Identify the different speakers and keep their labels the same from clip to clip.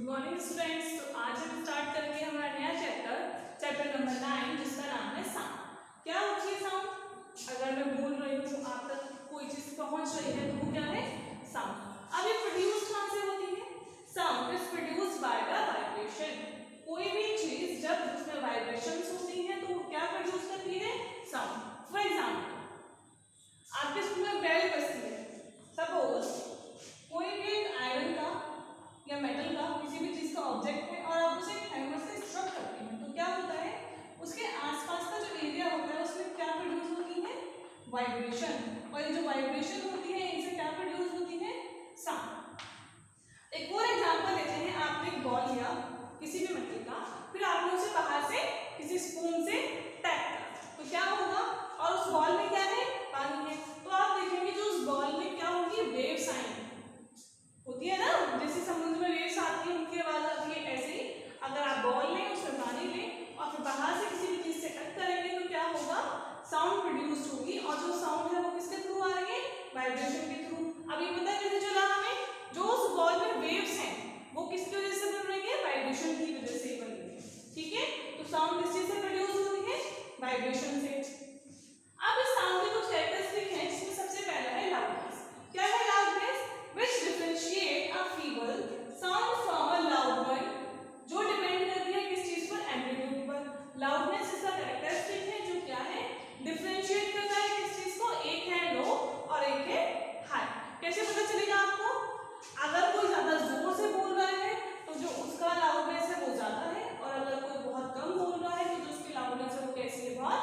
Speaker 1: Morning students. तो आज हम स्टार्ट करेंगे हमारा नया चैप्टर नंबर 9 जिसका नाम है साउंड। क्या होती है साउंड? अगर मैं बोल रही हूँ आप तक कोई चीज पहुंच रही है तो वो क्या है? साउंड। अब ये प्रोड्यूस कहाँ से होती है? Sound is produced by the vibration. कोई भी चीज जब उसमें वाइब्रेशंस होती है तो वो क्या प्रोड्यूस करती है? साउंड। फॉर एग्जाम्पल आपके स्कूल में बेल बजती है। सपोज कोई भी एक आयरन का या मेटल का किसी भी चीज का ऑब्जेक्ट है और आप उसे हैमर से स्ट्रक करते हैं तो क्या होता है? उसके आसपास का जो एरिया होता है उसमें क्या प्रोड्यूस होती है? वाइब्रेशन। और ये जो वाइब्रेशन होती है इनसे क्या प्रोड्यूस होती है? साउंड। एक और एग्जांपल लेते हैं। आपने एक बॉल लिया किसी भी मेटल का, फिर आपने उसे बाहर से किसी स्पून से टैप करा तो क्या होगा? और उस बॉल में क्या है? पानी है। तो आप देखेंगे जो उस बॉल में क्या होगी? वेव्स आएंगी। होती है ना, जैसे समुद्र में वेव्स आती है उनकी आवाज आती है, ऐसे ही अगर आप बॉल लें उसमें पानी लें और फिर बाहर से किसी भी चीज से टच करेंगे तो क्या होगा? साउंड प्रोड्यूस होगी। और जो साउंड है वो किसके थ्रू आ रही है? वाइब्रेशन के थ्रू। अभी पता है कैसे चला हमें? जो उस बॉल में वेव्स हैं वो किसकी वजह से बन रही है? वाइब्रेशन की वजह से बन रही है। ठीक है, तो साउंड किस चीज से प्रोड्यूस होती है? वाइब्रेशन से। अब इस साउंड के कुछ कैरेक्टरिस्टिक हैं जिसमें सबसे पहला है लाउडनेस। क्या है loudness? which differentiate a feeble sound from a loud one, जो डिपेंड करती है किस चीज पर? एम्पलीट्यूड पर। लाउडनेस इसका कैरेक्टरिस्टिक है जो क्या है? डिफरेंशिएट करता है किस चीज को? एक है लो और एक है हाई। कैसे पता चलेगा आपको? अगर कोई ज्यादा जोर से बोल रहा है तो जो उसका लाउडनेस है वो ज्यादा है, और अगर कोई बहुत कम बोल रहा है तो जो उसकी लाउडनेस है वो कैसी है? बहुत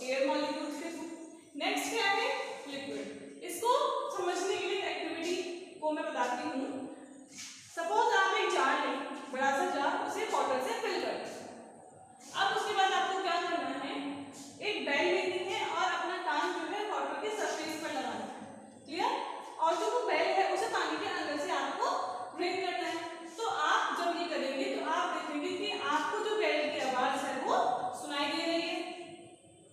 Speaker 1: एयर मॉलिक्यूल्स के थ्रू। नेक्स्ट क्या है, लिक्विड। इसको समझने के लिए एक्टिविटी को मैं बताती हूँ। सपोज आप एक जार लें, बड़ा सा जार, उसे वाटर से फिल कर दें। अब उसके बाद आपको क्या करना है, एक बेल लेनी है और अपना कान जो है वाटर के सरफेस पर लगाना है। क्लियर? और जो वो बेल है उसे पानी के अंदर से आपको रिंग करना है। तो आप जब ये करेंगे तो आप देखेंगे कि आपको जो बेल की आवाज है वो सुनाई दे रही है।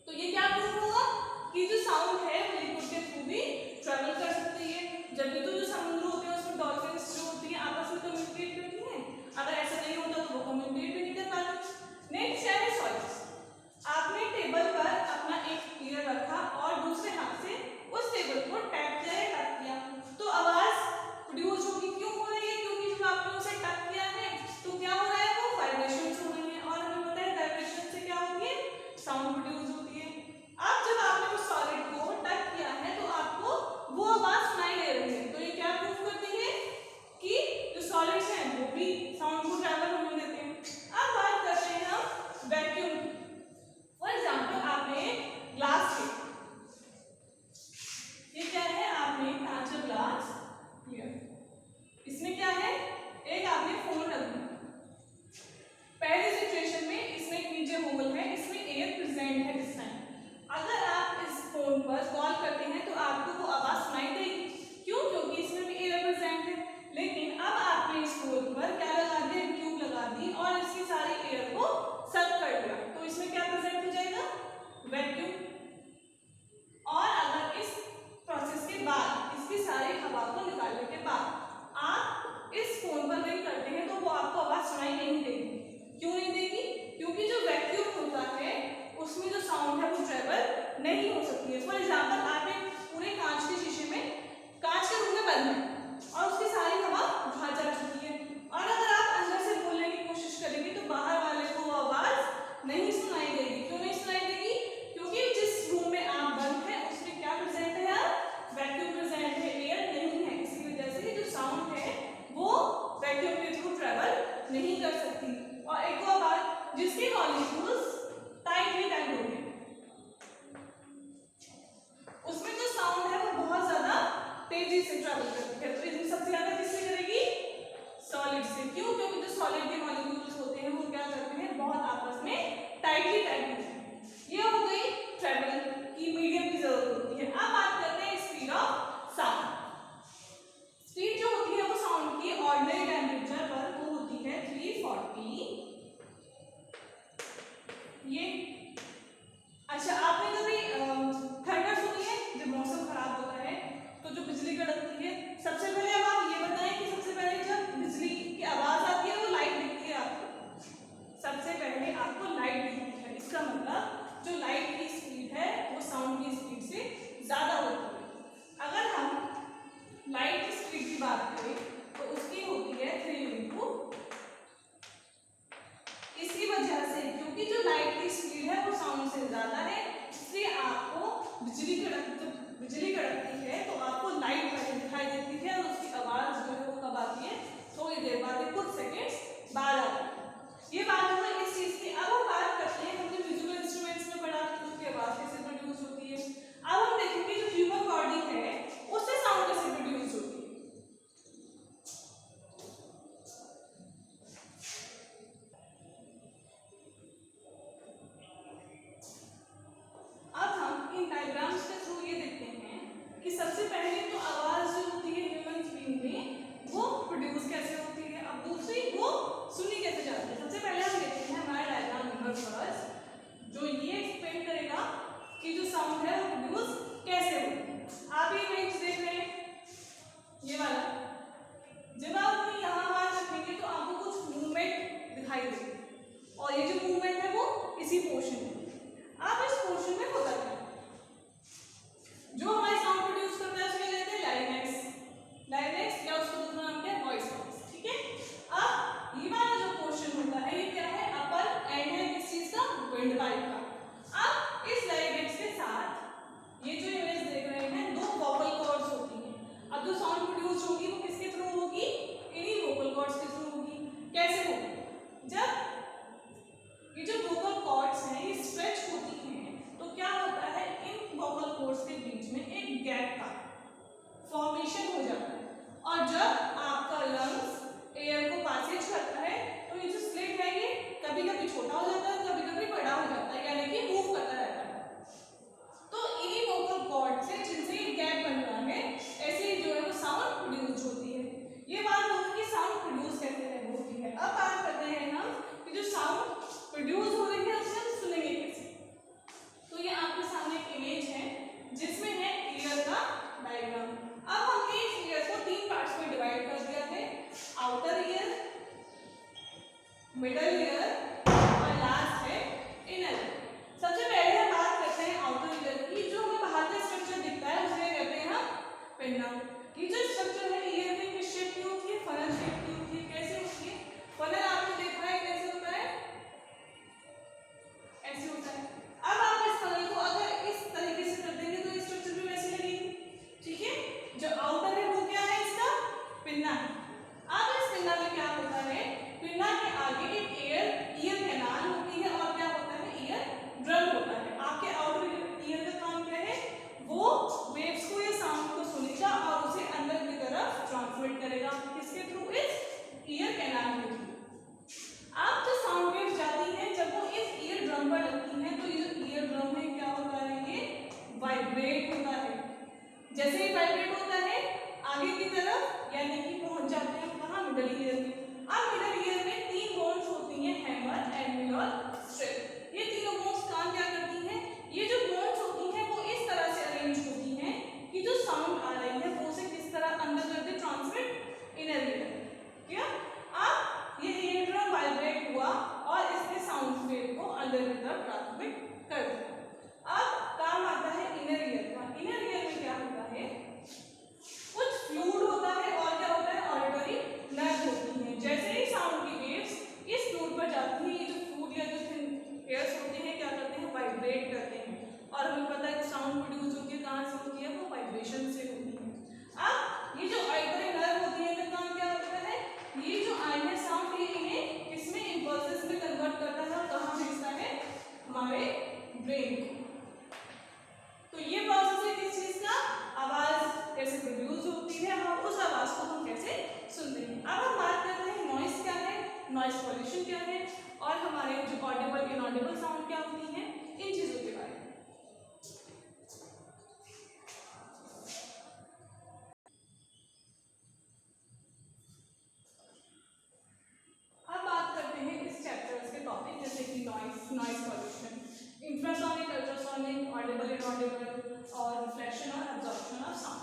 Speaker 1: तो ये क्या प्रूफ होगा कि जो साउंड है वो लिक्विड के थ्रू भी ट्रेवल कर सकती है। जब भी तो जो समुद्र होते हैं उसमें डॉल्फिन्स जो होती हैं आपस में कम्युनिकेट करती हैं। अगर ऐसा नहीं होता तो वो कम्युनिकेट भी नहीं कर पाती। नेक्स्ट है सॉइल्स। आपने टेबल पर अपना एक ईयर रखा और दूसरे हाथ से उस टेबल को टैप किया, तो आवाज प्रोड्यूस होगी। क्यों हो रही है? क्योंकि जब आपने उसे टैप किया है तो क्या हो रहा है, वो वाइब्रेशंस हो रही हैं और हमें पता है वाइब्रेशन से क्या होती है, साउंड प्रोड्यूस होती है। अब जब आपने उस सॉलिड को टच किया है तो आपको वो आवाज सुनाई दे रही है। तो ये क्या प्रूफ करती है कि जो सॉलिड्स हैं वो भी साउंड को ट्रैवल होने देते हैं। अब बात करते हैं हम वैक्यूम की। फॉर एग्जाम्पल आपने ग्लास लिया, ये क्या है, आपने कांच का ग्लास लिया, इसमें क्या है, एक आपने फोन रख दिया। पहले सिचुएशन में इसमें एक नीचे होल है, इसमें एयर प्रेजेंट है इस टाइम। अगर आप इस फोन पर कॉल करते हैं तो आपको वो आवाज सुनाई देगी। क्यों? क्योंकि इसमें भी एयर प्रेजेंट है। लेकिन अब आपने इस फोन पर क्या लगा दिया, ट्यूब लगा दी और इसकी सारी एयर को सक कर दिया, तो इसमें क्या प्रेजेंट हो जाएगा, वैक्यूम। और अगर इस प्रोसेस के बाद, इसकी सारी हवा को निकालने के बाद आप इस फोन पर रिंग करते हैं तो वो आपको आवाज सुनाई नहीं देगी। क्यों नहीं देगी? क्योंकि जो वैक्यूम होता है उसमें जो साउंड है वो ट्रेवल नहीं हो सकती है। फॉर एग्जाम्पल आप एक पूरे कांच के शीशे में, कांच के रूम में बंद है और उसकी सारी हवा बाहर जा चुकी है, और अगर आप अंदर से बोलने की कोशिश करेंगे तो बाहर वाले को वो आवाज नहीं सुनाई देगी। क्यों नहीं सुनाई देगी? क्योंकि जिस रूम में आप बंद है उसमें क्या प्रेजेंट है यार, वैक्यूम प्रेजेंट है, एयर नहीं है। इसी वजह से जो साउंड है वो वैक्यूम के थ्रू ट्रेवल नहीं कर सकती। और एक और बात, जिसके मॉलिक्यूल्स टाइटली पैक्ड होंगे उसमें जो साउंड है वो बहुत ज्यादा तेजी से ट्रेवल करती है। तो इसमें सबसे ज्यादा किससे करेगी, सॉलिड से। क्यों? क्योंकि जो सॉलिड के मॉलिक्यूल्स होते हैं वो क्या करते हैं, बहुत आपस में टाइटली पैक्ड होते हैं। ये हो गई ट्रेवल की मीडियम की जरूरत होती है। अब बात करते हैं स्पीड ऑफ साउंड। स्पीड जो होती है वो साउंड की ऑर्डिनरी टेम्परेचर पर वो होती है 340। ये अच्छा, आपने कभी थंडर सुनी है? जब मौसम खराब होता है तो जो बिजली कड़कती है, सबसे पहले अब आप ये बताएं कि सबसे पहले जब बिजली की आवाज आती है वो लाइट दिखती है आपको, सबसे पहले आपको लाइट दिखती है। इसका मतलब जो लाइट की स्पीड है वो साउंड की स्पीड से ज्यादा होती है। अगर हम लाइट की स्पीड की बात करें तो उसकी होती है 3 इसी वजह से, क्योंकि जो लाइट की स्पीड है वो साउंड से ज्यादा है, इसलिए आपको बिजली कड़कती है तो आपको लाइट पहले दिखाई देती है और उसकी आवाज जो है वो कब आती है, थोड़ी देर बाद, कुछ सेकेंड्स बाद आती है। ये बात हुई इस चीज की। अब हम बात करते हैं, हमने म्यूजिकल इंस्ट्रूमेंट्स में पढ़ा कि उसकी आवाज कैसे प्रोड्यूस होती है। अब हम देखेंगे जो ह्यूमन बॉडी है उससे साउंड कैसे प्रोड्यूस होती है। अब हम इन डायग्राम्स के थ्रू ये देखते हैं कि सबसे पहले तो आवाज जो होती है ह्यूमन बीइंग में वो प्रोड्यूस कैसे होती है, अब दूसरी वो सुनी कैसे जाती है। सबसे पहले हम देखते हैं हमारा डायग्राम नंबर फर्स्ट, जो ये एक्सप्लेन करेगा कि जो साउंड है वो प्रोड्यूस कैसे होती है। आप ये इमेज देख रहे हैं, ये वाला, जब आप यहाँ हाथ रखेंगे तो आपको कुछ मूवमेंट दिखाई देगी और ये जो मूवमेंट है वो इसी पोर्शन में। अब इस पोर्शन में होता है जो हमारे साउंड प्रोड्यूस करता है उसके कहते हैं लाइनेक्स या उसका दूसरा नाम क्या है, वॉइस बॉक्स। ठीक है, अब ये वाला जो पोर्शन होता है ये क्या है, अपर एंड है किस चीज का, विंड पाइप का। अब इस लाइनेक्स के साथ ये जो इमेज देख रहे हैं दो वोकल कॉर्ड्स होती हैं। अब जो साउंड प्रोड्यूस होगी वो किसके थ्रू होगी, इन्हीं वोकल कॉर्ड्स के थ्रू होगी। कैसे होगी, जब ये जो वोकल कॉर्ड्स हैं ये स्ट्रेच होती हैं तो क्या होता मिडल ईयर और लास्ट है इनर। सबसे पहले हम बात करते हैं आउटर ईयर की। जो हमें बाहर का स्ट्रक्चर दिखता है उसे कहते हैं हम पिन्ना। ये जो स्ट्रक्चर है ईयर में किस शेप की होती है? फनल शेप की होती है। कैसे होती है? फनल आपने देखा है कैसे होता है? ऐसे होता है। अब आप इस फनल को अगर इस तरीके से कर देंगे तो स्ट्रक्चर भी वैसे लगेगी। ठीक है, जो आउटर है वो क्या है? इसका पिन्ना है। अब इस पिन्ना में क्या होता है? पिन्ना के आगे एक ईयर कैनाल होती है और क्या होता है? ईयर ड्रम होता है। आपके आउटर ईयर का काम क्या है? वो वेव्स को या साउंड को सुनेगा और उसे अंदर की तरफ ट्रांसमिट करेगा। किसके थ्रू? इस ईयर कैनाल के थ्रू। अब जो साउंड वेव्स जाती हैं जब वो इस ईयर ड्रम पर लगती हैं तो ये जो ईयर ड्रम है क्या होता है? ये वाइब्रेट होता है। जैसे ही वाइब्रेट होता है आगे की तरफ, यानी कि पहुंच जाते हैं कहाँ? मिडल ईयर में। अब मिडल ईयर में 3 बोन्स होती हैं, हैमर, एनविल और स्ट्रेप। ये तीनों बोन्स काम क्या करती हैं? ये जो बोन्स होती हैं वो इस तरह से अरेंज होती हैं कि जो साउंड आ रही है वो उसे किस तरह अंदर करके ट्रांसमिट इनर ईयर। क्या? अब ये ईयर ड्रम वाइब्रेट हुआ और इसने साउंड वेव को अंदर की तरफ ट्रांसमिट कर दिया। अब काम आता है इनर ईयर का। इनर ईयर में क्या होता है? कुछ फ्लूइड होता है और क्या होता है? ऑडिटरी नर्व होती है। जैसे ही साउंड की वेव्स इस फ्लूइड पर जाती है, ये जो फ्लूइड या जो एयर्स होते हैं क्या करते हैं? वाइब्रेट करते हैं। और हमें पता है कि साउंड प्रोड्यूस होती है कहाँ से होती है? वो वाइब्रेशन से होती है। अब ये जो ऑडिटरी नर्व होती है इनका काम क्या होता है? ये जो आई है साउंड, ये इन्हें किसमें? इम्पल्सेस में कन्वर्ट करता है और कहाँ भेजता है? हमारे ब्रेन को। तो ये प्रोसेस है किस चीज का? आवाज कैसे प्रोड्यूस होती है और उस आवाज को हम कैसे सुनते हैं। अब हम बात करते हैं नॉइस क्या है, नॉइस पॉल्यूशन क्या है और हमारे जो ऑडिबल इनऑडिबल साउंड क्या होती हैं, इन चीजों के बारे में। अब बात करते हैं इस चैप्टर के टॉपिक जैसे कि noise, noise pollution, infrasonic, ultrasonic, Audible inaudible और रिफ्लेक्शन और एब्जॉर्प्शन ऑफ साउंड।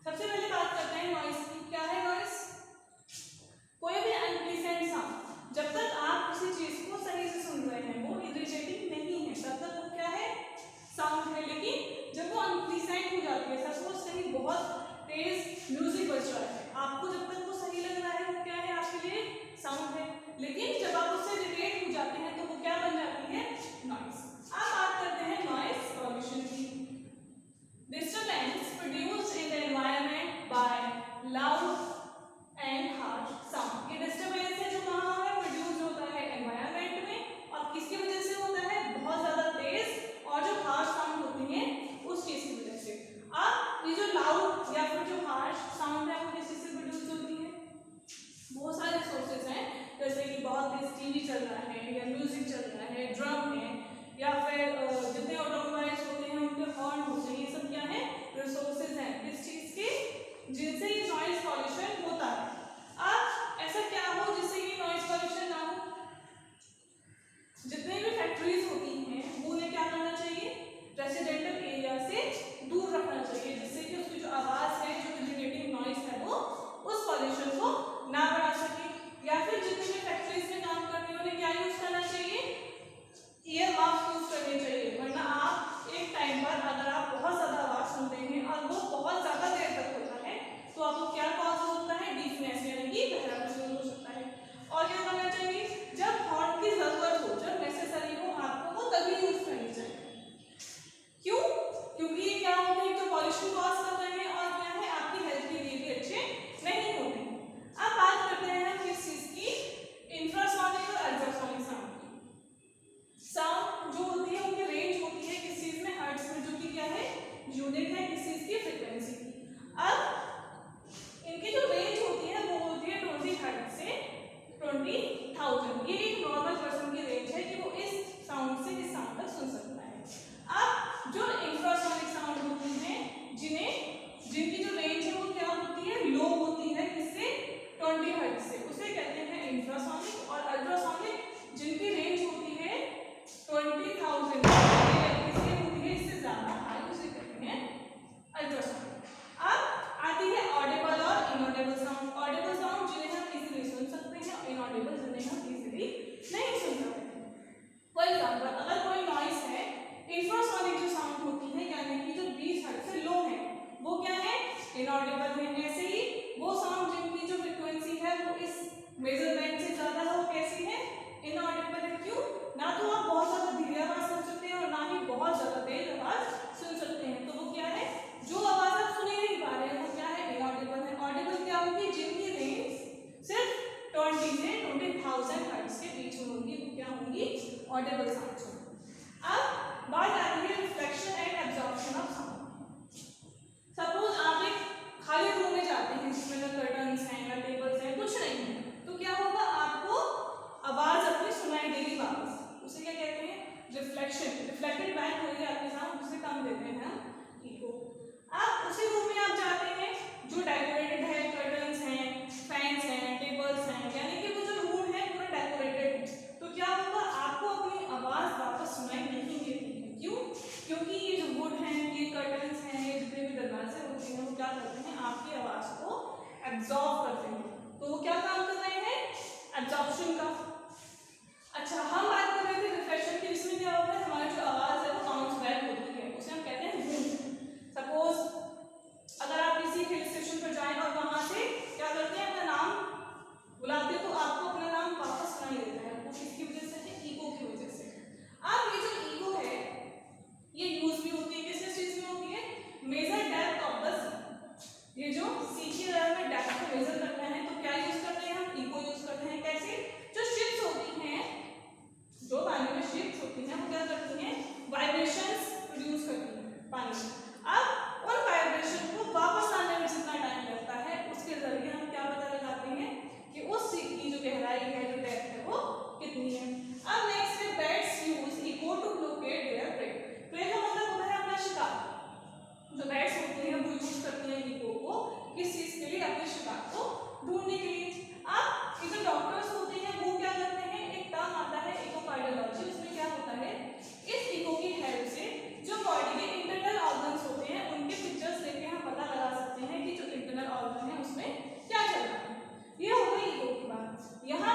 Speaker 1: सबसे पहले बात करते हैं नॉइस की। क्या है नॉइस? कोई भी अनप्लीजेंट साउंड। जब तक आप किसी चीज को सही से सुन रहे हैं वो इरिटेटिंग नहीं है तब तक वो क्या है? साउंड है। लेकिन जब वो अनप्लीजेंट हो जाती है, सपोज कहीं बहुत तेज म्यूजिक बज रहा है, आपको जब तक वो सही लग रहा है वो क्या है? आपके लिए साउंड है। लेकिन जब आप उससे इरिटेट हो जाते हैं तो वो क्या बन जाती है? नॉइस। अब बात करते हैं नॉइस पॉल्यूशन की। Disturbance produced in the environment by loud and harsh sound। ये disturbance है जो कहाँ है? प्रोड्यूस होता है एनवायरमेंट में और किसकी वजह से होता है? बहुत ज्यादा तेज और जो हार्श साउंड होती है उस चीज की वजह से। अब ये जो लाउड या फिर जो हार्श साउंड है वो किस चीज से प्रोड्यूस होती है? बहुत सारे सोर्सेज हैं, जैसे कि बहुत तेज टीवी चल रहा है या म्यूजिक चल रहा है, ड्रम है या फिर जितने ऑटोमोबाइल्स होते हैं उनके हॉर्न होते हैं, ये सब क्या है? रिसोर्सेज हैं किस चीज के? जिनसे ये नॉइज पॉल्यूशन होता है। अब ऐसा क्या हो जिससे ये नॉइज पॉल्यूशन ना हो? जितने भी फैक्ट्रीज होती हैं वो उन्हें क्या करना चाहिए? रेसिडेंटल एरिया से दूर रखना चाहिए, जिससे कि उसकी जो आवाज है, जो इरिटेटिंग नॉइज है वो उस पॉल्यूशन को ना बढ़ा सके। या फिर जितने भी फैक्ट्रीज में काम करने वाले क्या यूज करना चाहिए? ईयर मफ्स यूज करने चाहिए। वरना आप एक टाइम पर अगर आप बहुत ज्यादा आवाज सुनते हैं और वो बहुत ज्यादा देर तक होता है तो आपको क्या कॉज हो सकता है? डीफनेस यानी कि बहरापन शुरू हो सकता है। और क्या करना चाहिए? जब हॉर्न की जरूरत हो, जब नेसेसरी हो, आपको वो तभी यूज करनी चाहिए। क्यों? क्योंकि ये क्या होते हैं? तो पॉल्यूशन कॉज कर रहे हैं और क्या है? आपकी हेल्थ के लिए भी अच्छे नहीं होते। अब बात करते हैं हम किस चीज की? इंफ्रासोनिक और अल्ट्रासोनिक साउंड की। साउंड जो होती है उनकी रेंज होती है किस चीज में? हर्ट्ज में, जो कि क्या है? यूनिट है किस चीज की? फ्रीक्वेंसी की। अब इनकी जो रेंज होती है वो होती है 20 हर्ट्ज से 20,000। ये एक नॉर्मल पर्सन की रेंज है कि वो इस साउंड से इस साउंड तक सुन सकता है। अब जो इंफ्रासोनिक साउंड होती है जिनकी जो रेंज है वो क्या होती है? लो होती है किससे? 20 हर्ट्ज से, उसे कहते हैं इंफ्रासोनिक। और अल्ट्रासोनिक जिनकी रेंज होती है 20,000 किससे होती है? इससे ज्यादा हाई, उसे कहते हैं अल्ट्रासोनिक। अब आती है ऑडिबल और इनऑडिबल साउंड। ऑडिबल साउंड जिन्हें हम इजीली सुन सकते हैं, इनऑडिबल जिन्हें हम इजीली ऑडिबल साउंड से। अब बात आ रही है reflection and absorption of sound. Suppose आप एक खाली रूम में जाते हैं जिसमें ना कर्टन्स हैं ना टेबल्स हैं, कुछ नहीं है, तो क्या होगा, आपको आवाज अपनी सुनाई देगी वापस। उसे क्या कहते हैं, रिफ्लेक्शन। रिफ्लेक्टेड बैक होगी आपके साउंड, उसे कम देते हैं इको। अब उसी रूम में आप जाते हैं जो डेकोरेटेड है, कर्टन्स हैं, फैंस हैं, टेबल्स हैं, यानी कि वो जो रूम है पूरा डेकोरेटेड है, तो क्या होगा, आपको अपनी आवाज वापस सुनाई नहीं देती है। क्यों? क्योंकि ये जो वुड हैं, ये कर्टन्स हैं, ये जितने भी दरवाजे होते हैं, वो क्या करते हैं, आपकी आवाज को एब्जॉर्ब करते हैं। तो वो क्या काम कर रहे हैं, एब्जॉर्प्शन का। अच्छा, हम बात कर रहे थे रिफ्लेक्शन की, इसमें क्या होता है, हमारी जो आवाज है वो बाउंस बैक होती है, उसे हम कहते हैं बूम। सपोज अगर आप किसी हिल स्टेशन पर जाएं और वहां से क्या करते हैं, अपना नाम बुलाते हैं, तो आपको अपना नाम वापस सुनाई देता है। वो किसकी वजह से है, इको की वजह से। अब ये जो इको है ये यूज भी होती है किस चीज में होती है, मेजर डेप्थ ऑफ द सी। ये जो सी की लेवल में डेप्थ को मेजर करते हैं, तो क्या यूज करते हैं, हम इको यूज करते हैं। कैसे, जो शिप्स होती हैं, जो पानी में शिप्स होती हैं, वो क्या करती हैं, वाइब्रेशंस प्रोड्यूस करती हैं पानी में। अब उन वाइब्रेशन को वापस आने में जितना टाइम लगता है, उसके जरिए हम क्या पता लगाते हैं कि उस सी की जो गहराई है, जो डेप्थ है, वो कितनी है। अब नेक्स्ट है bats use echo to locate their prey. Prey का मतलब होता है अपना शिकार। जो बैट्स होती हैं वो यूज करती हैं इको को किस चीज के लिए, अपने शिकार को ढूंढने के लिए। अब ये जो डॉक्टर्स होते हैं वो क्या करते हैं, एक टर्म आता है इकोकार्डियोलॉजी, उसमें क्या होता है, इस इको की हेल्प से जो बॉडी के इंटरनल ऑर्गन्स होते हैं उनके पिक्चर्स लेके हम पता लगा सकते हैं कि जो इंटरनल ऑर्गन है उसमें क्या चल रहा है। ये हो गई इको की बात। यहाँ